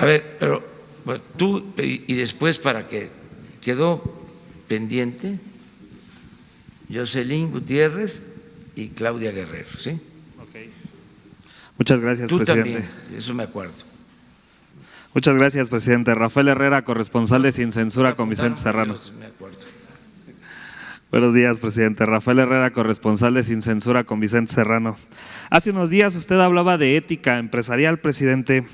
A ver, pero bueno, tú y después para que quedó pendiente Jocelyn Gutiérrez y Claudia Guerrero, ¿sí? Okay. Muchas gracias, tú presidente. También, eso me acuerdo. Muchas gracias, presidente. Rafael Herrera, corresponsal de Sin Censura con Vicente Serrano. Me acuerdo. Buenos días, presidente. Rafael Herrera, corresponsal de Sin Censura con Vicente Serrano. Hace unos días usted hablaba de ética empresarial, presidente,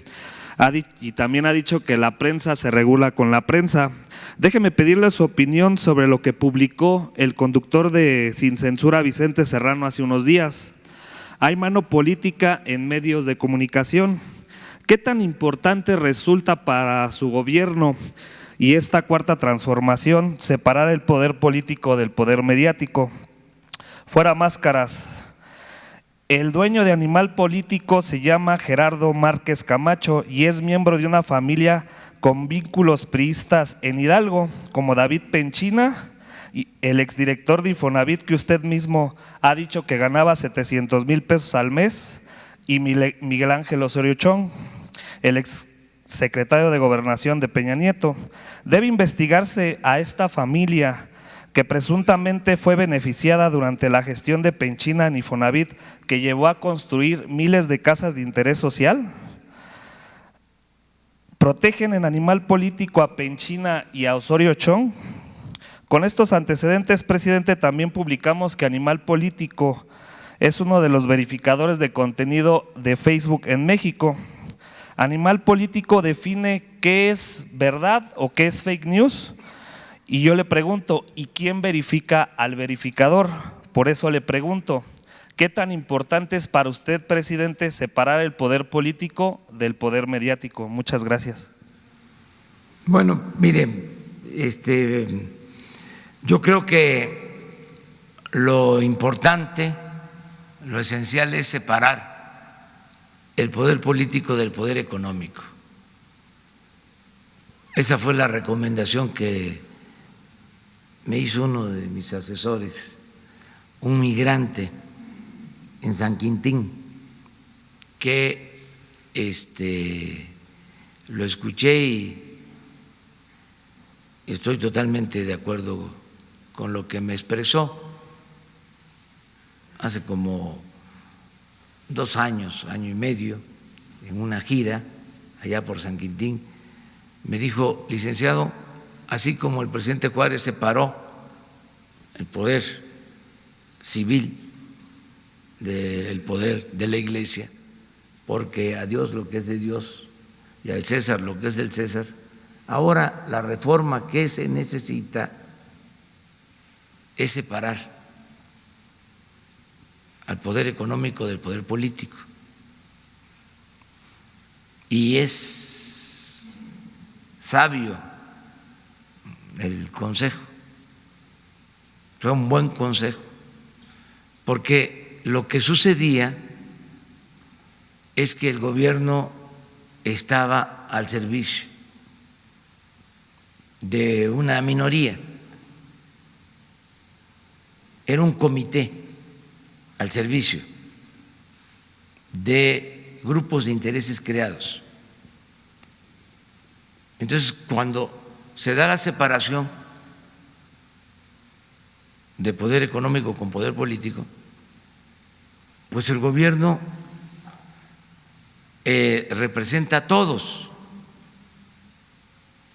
y también ha dicho que la prensa se regula con la prensa. Déjeme pedirle su opinión sobre lo que publicó el conductor de Sin Censura, Vicente Serrano, hace unos días. Hay mano política en medios de comunicación. ¿Qué tan importante resulta para su gobierno y esta cuarta transformación separar el poder político del poder mediático? Fuera máscaras. El dueño de Animal Político se llama Gerardo Márquez Camacho y es miembro de una familia con vínculos priistas en Hidalgo, como David Penchina, el exdirector de Infonavit, que usted mismo ha dicho que ganaba 700,000 pesos al mes, y Miguel Ángel Osorio Chong, el exsecretario de Gobernación de Peña Nieto. Debe investigarse a esta familia que presuntamente fue beneficiada durante la gestión de Penchina en Infonavit, que llevó a construir miles de casas de interés social. ¿Protegen en Animal Político a Penchina y a Osorio Chong? Con estos antecedentes, presidente, también publicamos que Animal Político es uno de los verificadores de contenido de Facebook en México. Animal Político define qué es verdad o qué es fake news. Y yo le pregunto, ¿y quién verifica al verificador? Por eso le pregunto, ¿qué tan importante es para usted, presidente, separar el poder político del poder mediático? Muchas gracias. Bueno, miren, yo creo que lo importante, lo esencial es separar el poder político del poder económico. Esa fue la recomendación que me hizo uno de mis asesores, un migrante en San Quintín, que lo escuché y estoy totalmente de acuerdo con lo que me expresó hace como 2 años, año y medio, en una gira allá por San Quintín. Me dijo, licenciado, así como el presidente Juárez separó el poder civil del poder de la Iglesia, porque a Dios lo que es de Dios y al César lo que es del César, ahora la reforma que se necesita es separar al poder económico del poder político. Y es sabio el consejo, fue un buen consejo, porque lo que sucedía es que el gobierno estaba al servicio de una minoría, era un comité al servicio de grupos de intereses creados. Entonces, cuando se da la separación de poder económico con poder político, pues el gobierno representa a todos,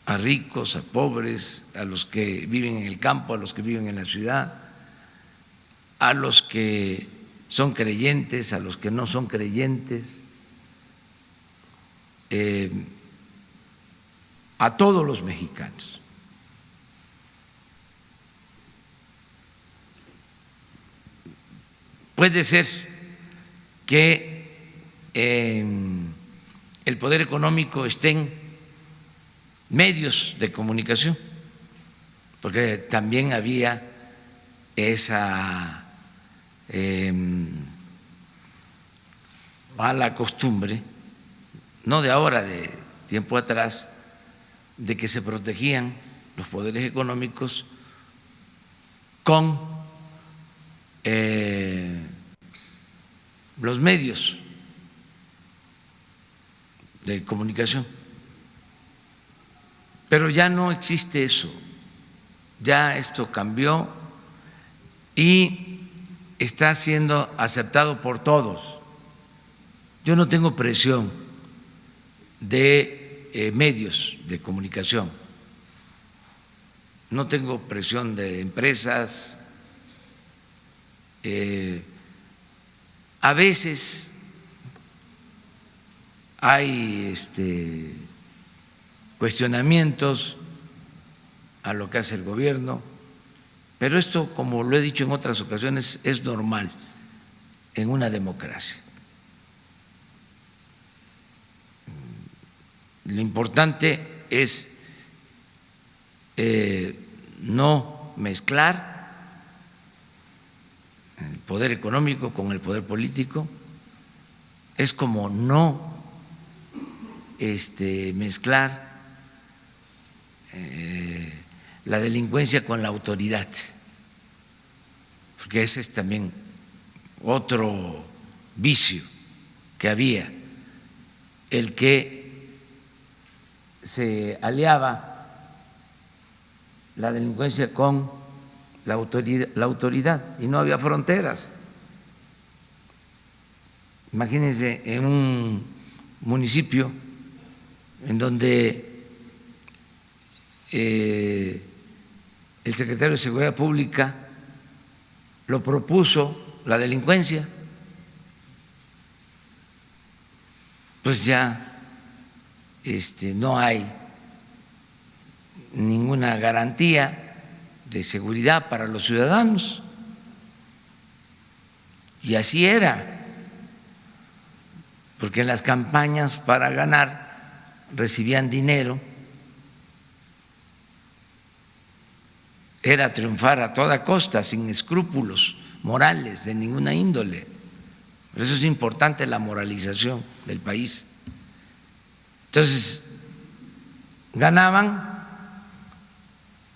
a ricos, a pobres, a los que viven en el campo, a los que viven en la ciudad, a los que son creyentes, a los que no son creyentes, a todos los mexicanos. Puede ser que el poder económico esté en medios de comunicación, porque también había esa mala costumbre, no de ahora, de tiempo atrás, de que se protegían los poderes económicos con los medios de comunicación. Pero ya no existe eso, ya esto cambió y está siendo aceptado por todos. Yo no tengo presión de medios de comunicación, no tengo presión de empresas. A veces hay cuestionamientos a lo que hace el gobierno, pero esto, como lo he dicho en otras ocasiones, es normal en una democracia. Lo importante es no mezclar el poder económico con el poder político, es como no mezclar la delincuencia con la autoridad, porque ese es también otro vicio que había, el que se aliaba la delincuencia con la autoridad y no había fronteras. Imagínense en un municipio en donde el secretario de Seguridad Pública lo propuso la delincuencia, pues ya no hay ninguna garantía de seguridad para los ciudadanos. Y así era, porque en las campañas para ganar recibían dinero, era triunfar a toda costa, sin escrúpulos morales de ninguna índole. Por eso es importante la moralización del país. Entonces, ganaban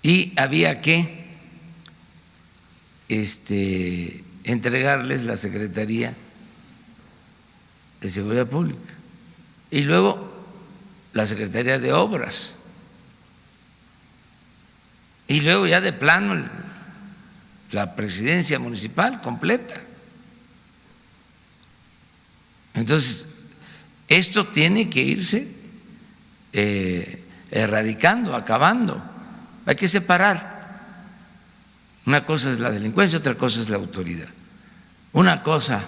y había que entregarles la Secretaría de Seguridad Pública y luego la Secretaría de Obras y luego ya de plano la presidencia municipal completa. Entonces, esto tiene que irse erradicando, acabando. Hay que separar. Una cosa es la delincuencia, otra cosa es la autoridad. Una cosa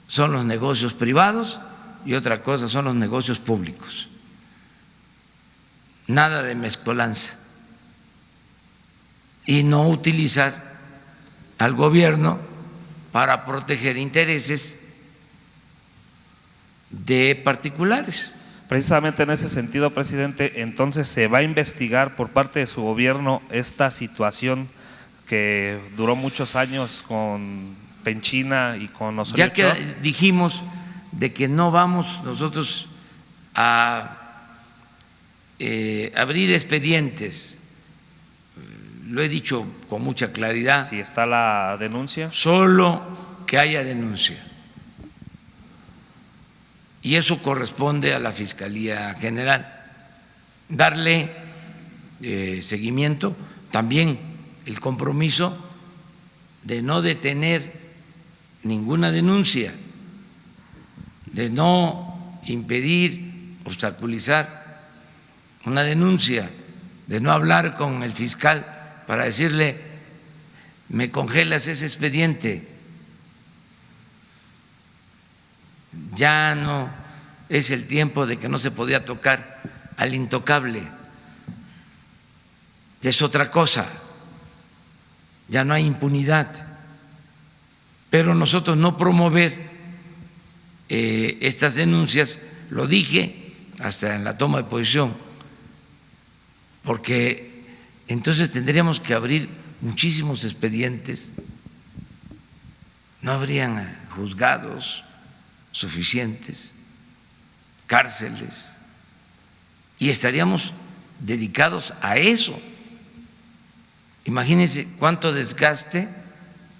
son los negocios privados y otra cosa son los negocios públicos. Nada de mezcolanza. Y no utilizar al gobierno para proteger intereses de particulares. Precisamente en ese sentido, presidente, entonces se va a investigar por parte de su gobierno esta situación que duró muchos años con Penchina y con Osorio Ya que Chong. dijimos de que no vamos nosotros a abrir expedientes, lo he dicho con mucha claridad. Si está la denuncia. Solo que haya denuncia. Y eso corresponde a la Fiscalía General. Darle seguimiento, también el compromiso de no detener ninguna denuncia, de no impedir, obstaculizar una denuncia, de no hablar con el fiscal para decirle, me congelas ese expediente. Ya no es el tiempo de que no se podía tocar al intocable, ya es otra cosa, ya no hay impunidad. Pero nosotros no promover estas denuncias, lo dije hasta en la toma de posición, porque entonces tendríamos que abrir muchísimos expedientes, no habrían juzgados suficientes, cárceles, y estaríamos dedicados a eso. Imagínense cuánto desgaste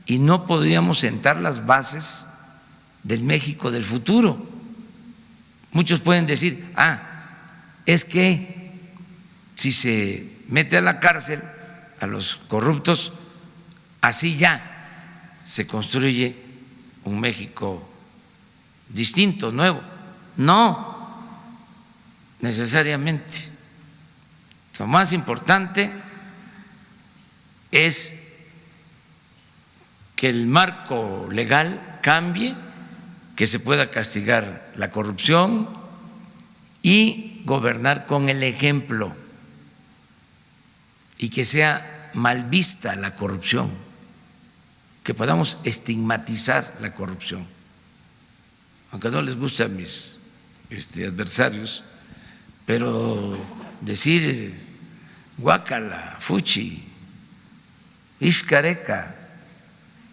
y no podríamos sentar las bases del México del futuro. Muchos pueden decir, es que si se mete a la cárcel a los corruptos, así ya se construye un México distinto, nuevo. No necesariamente. Lo más importante es que el marco legal cambie, que se pueda castigar la corrupción y gobernar con el ejemplo, y que sea mal vista la corrupción, que podamos estigmatizar la corrupción, aunque no les guste a mis adversarios, pero decir guácala, fuchi, ishcareca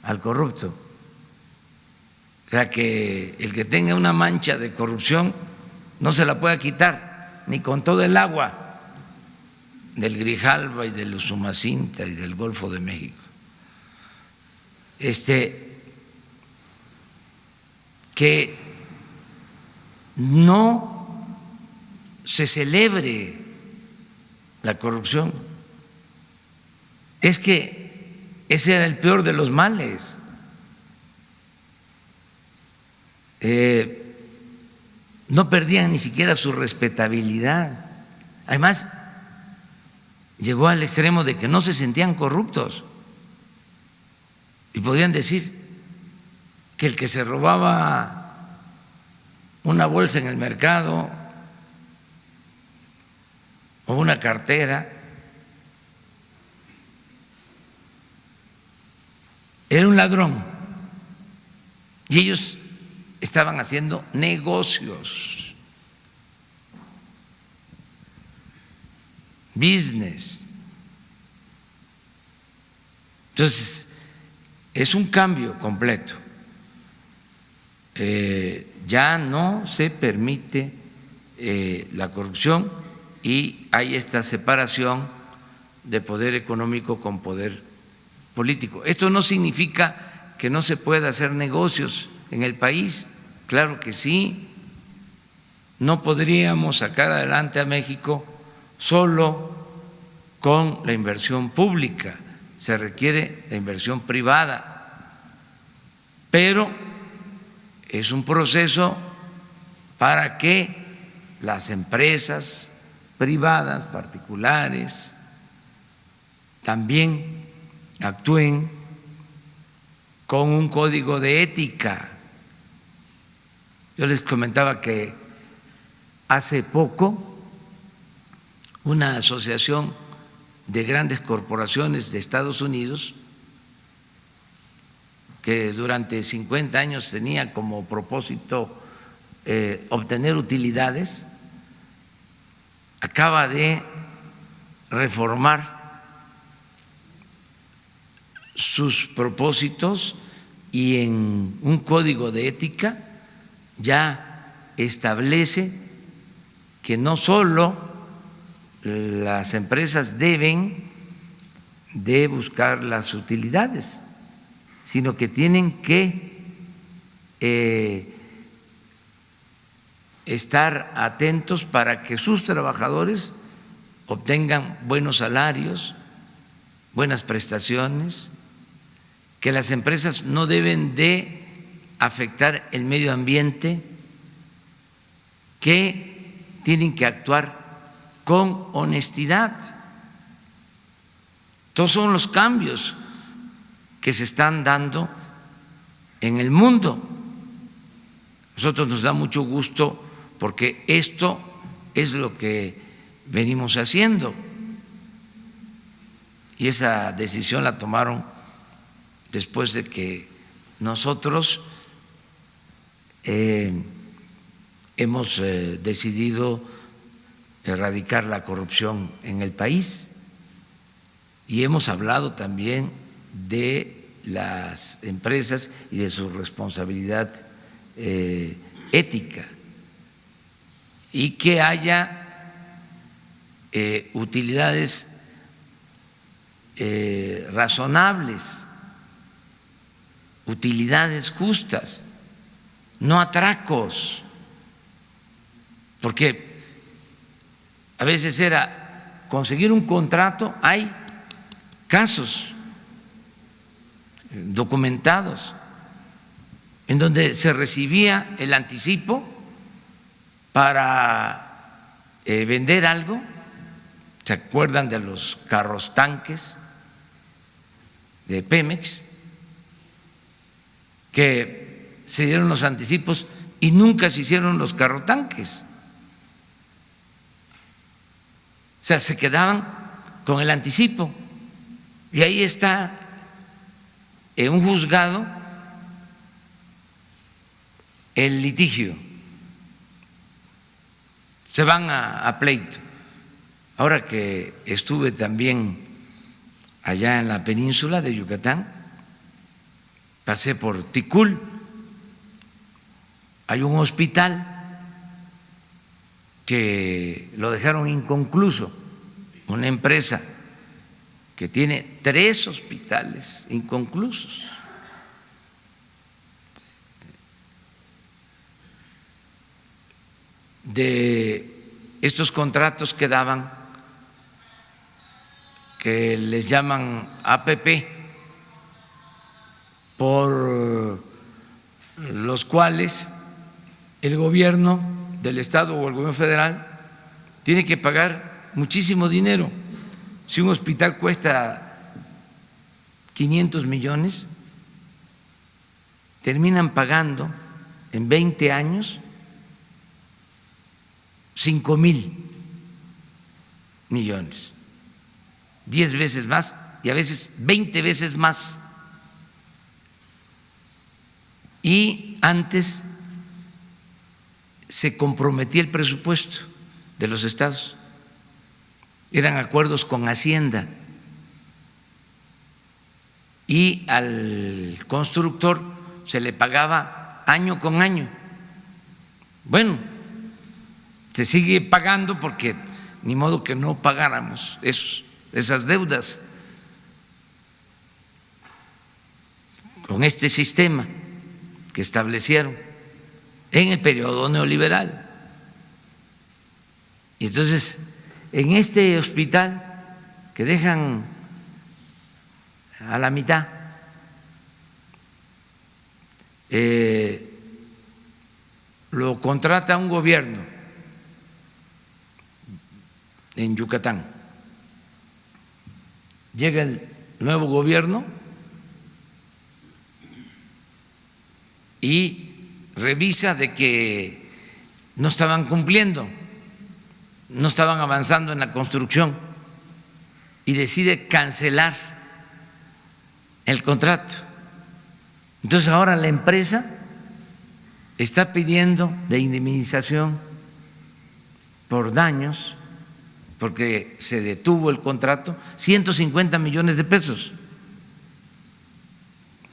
al corrupto, o sea, que el que tenga una mancha de corrupción no se la pueda quitar ni con todo el agua del Grijalba y del Usumacinta y del Golfo de México. Que no se celebre la corrupción. Es que ese era el peor de los males. No perdían ni siquiera su respetabilidad. Además, llegó al extremo de que no se sentían corruptos y podían decir que el que se robaba una bolsa en el mercado o una cartera era un ladrón, y ellos estaban haciendo negocios, business. Entonces, es un cambio completo. Ya no se permite la corrupción y hay esta separación de poder económico con poder político. Esto no significa que no se pueda hacer negocios en el país, claro que sí. No podríamos sacar adelante a México solo con la inversión pública, se requiere la inversión privada, pero es un proceso para que las empresas privadas, particulares, también actúen con un código de ética. Yo les comentaba que hace poco una asociación de grandes corporaciones de Estados Unidos, que durante 50 años tenía como propósito obtener utilidades, acaba de reformar sus propósitos y en un código de ética ya establece que no solo las empresas deben de buscar las utilidades, sino que tienen que estar atentos para que sus trabajadores obtengan buenos salarios, buenas prestaciones, que las empresas no deben de afectar el medio ambiente, que tienen que actuar con honestidad. Todos son los cambios que se están dando en el mundo. Nosotros nos da mucho gusto porque esto es lo que venimos haciendo, y esa decisión la tomaron después de que nosotros hemos decidido erradicar la corrupción en el país, y hemos hablado también de las empresas y de su responsabilidad ética, y que haya utilidades razonables, utilidades justas, no atracos, porque a veces era conseguir un contrato, hay casos documentados en donde se recibía el anticipo para vender algo. ¿Se acuerdan de los carros tanques de Pemex? Que se dieron los anticipos y nunca se hicieron los carrotanques. O sea, se quedaban con el anticipo. Y ahí está en un juzgado el litigio. Se van a pleito. Ahora que estuve también allá en la península de Yucatán, pasé por Ticul, hay un hospital que lo dejaron inconcluso, una empresa que tiene 3 hospitales inconclusos. De estos contratos que daban, que les llaman APP, por los cuales el gobierno del Estado o el gobierno federal tiene que pagar muchísimo dinero. Si un hospital cuesta 500 millones, terminan pagando en 20 años 5,000 millones, 10 veces más y a veces 20 veces más. Y antes se comprometía el presupuesto de los estados, eran acuerdos con Hacienda, y al constructor se le pagaba año con año. Bueno, se sigue pagando porque ni modo que no pagáramos esas deudas con este sistema que establecieron en el periodo neoliberal. Y entonces, en este hospital que dejan a la mitad, lo contrata un gobierno en Yucatán. Llega el nuevo gobierno y revisa de que no estaban cumpliendo, no estaban avanzando en la construcción y decide cancelar el contrato. Entonces ahora la empresa está pidiendo de indemnización por daños, porque se detuvo el contrato, 150 millones de pesos.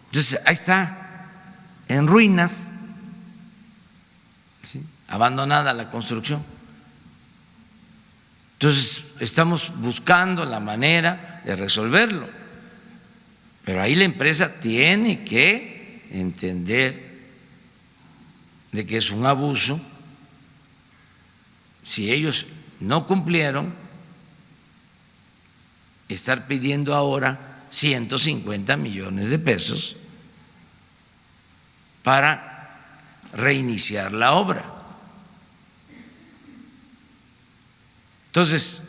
Entonces ahí está, en ruinas, ¿sí?, abandonada la construcción. Entonces estamos buscando la manera de resolverlo, pero ahí la empresa tiene que entender de que es un abuso. Si ellos no cumplieron, estar pidiendo ahora 150 millones de pesos para reiniciar la obra. Entonces,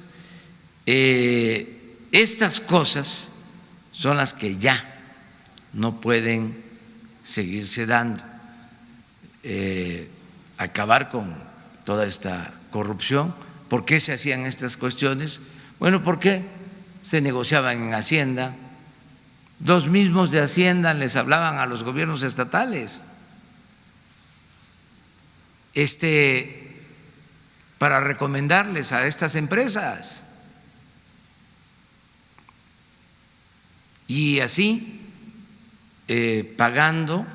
estas cosas son las que ya no pueden seguirse dando. Acabar con toda esta corrupción. ¿Por qué se hacían estas cuestiones? Bueno, porque se negociaban en Hacienda, los mismos de Hacienda les hablaban a los gobiernos estatales para recomendarles a estas empresas, y así pagando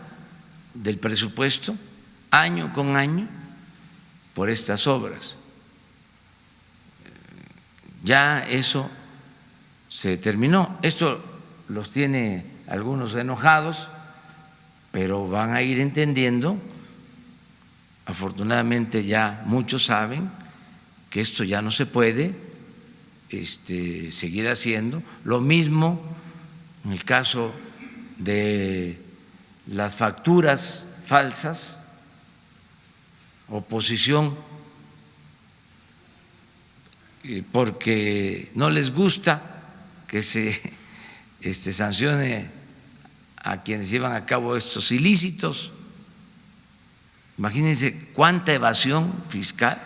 del presupuesto año con año por estas obras. Ya eso se terminó. Esto los tiene algunos enojados, pero van a ir entendiendo. Afortunadamente ya muchos saben que esto ya no se puede, seguir haciendo. Lo mismo en el caso de las facturas falsas, oposición, porque no les gusta que se sancione a quienes llevan a cabo estos ilícitos. Imagínense cuánta evasión fiscal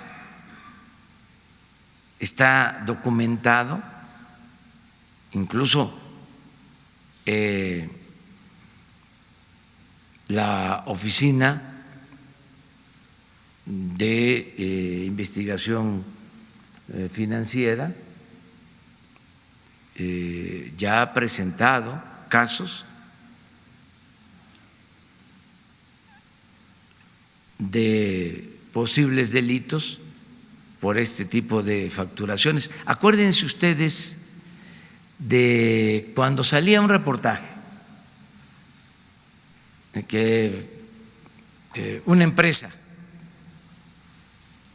está documentado, incluso la Oficina de Investigación Financiera ya ha presentado casos de posibles delitos por este tipo de facturaciones. Acuérdense ustedes de cuando salía un reportaje de que una empresa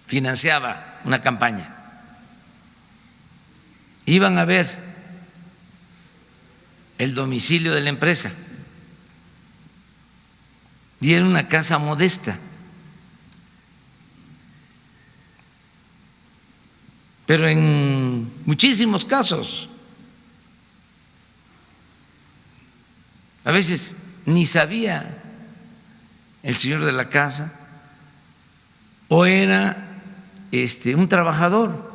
financiaba una campaña, iban a ver el domicilio de la empresa y era una casa modesta, pero en muchísimos casos a veces ni sabía el señor de la casa o era un trabajador.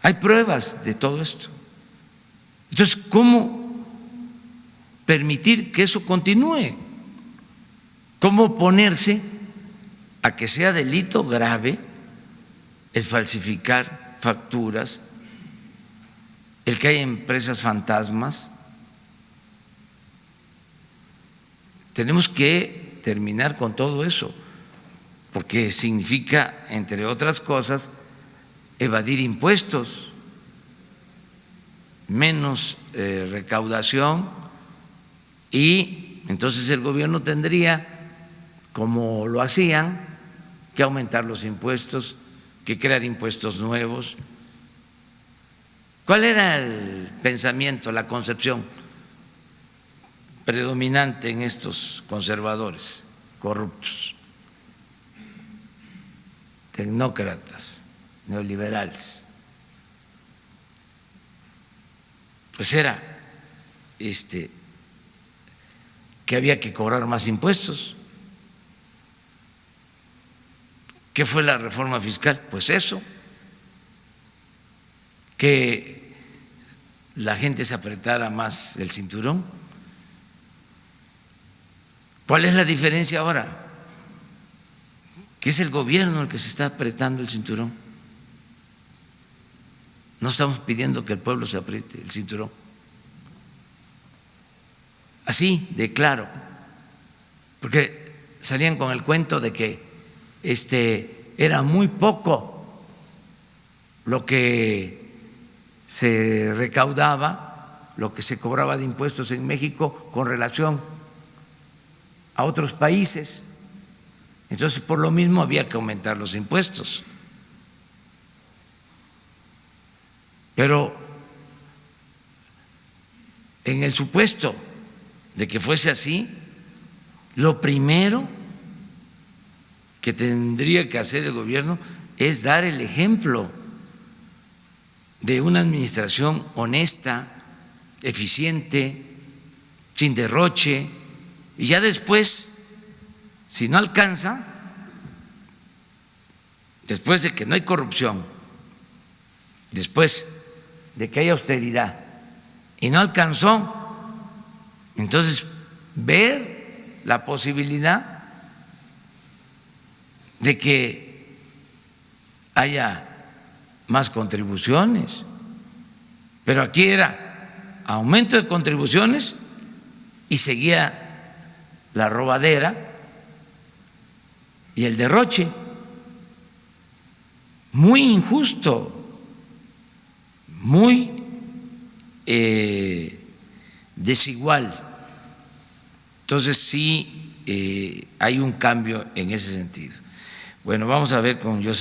Hay pruebas de todo esto. Entonces, ¿cómo permitir que eso continúe? ¿Cómo oponerse a que sea delito grave el falsificar facturas, el que haya empresas fantasmas? Tenemos que terminar con todo eso, porque significa, entre otras cosas, evadir impuestos, menos recaudación, y entonces el gobierno tendría, como lo hacían, que aumentar los impuestos, que crear impuestos nuevos. ¿Cuál era el pensamiento, la concepción predominante en estos conservadores corruptos, tecnócratas, neoliberales? Pues era que había que cobrar más impuestos. ¿Qué fue la reforma fiscal? Pues eso, que la gente se apretara más el cinturón. ¿Cuál es la diferencia ahora? Que es el gobierno el que se está apretando el cinturón. No estamos pidiendo que el pueblo se apriete el cinturón. Así de claro, porque salían con el cuento de que era muy poco lo que se recaudaba, lo que se cobraba de impuestos en México con relación a otros países. Entonces, por lo mismo había que aumentar los impuestos. Pero en el supuesto de que fuese así, lo primero que tendría que hacer el gobierno es dar el ejemplo de una administración honesta, eficiente, sin derroche, y ya después, si no alcanza, después de que no hay corrupción, después de que hay austeridad y no alcanzó, entonces ver la posibilidad de que haya más contribuciones. Pero aquí era aumento de contribuciones y seguía la robadera y el derroche. Muy injusto, muy desigual. Entonces sí hay un cambio en ese sentido. Bueno, vamos a ver con José.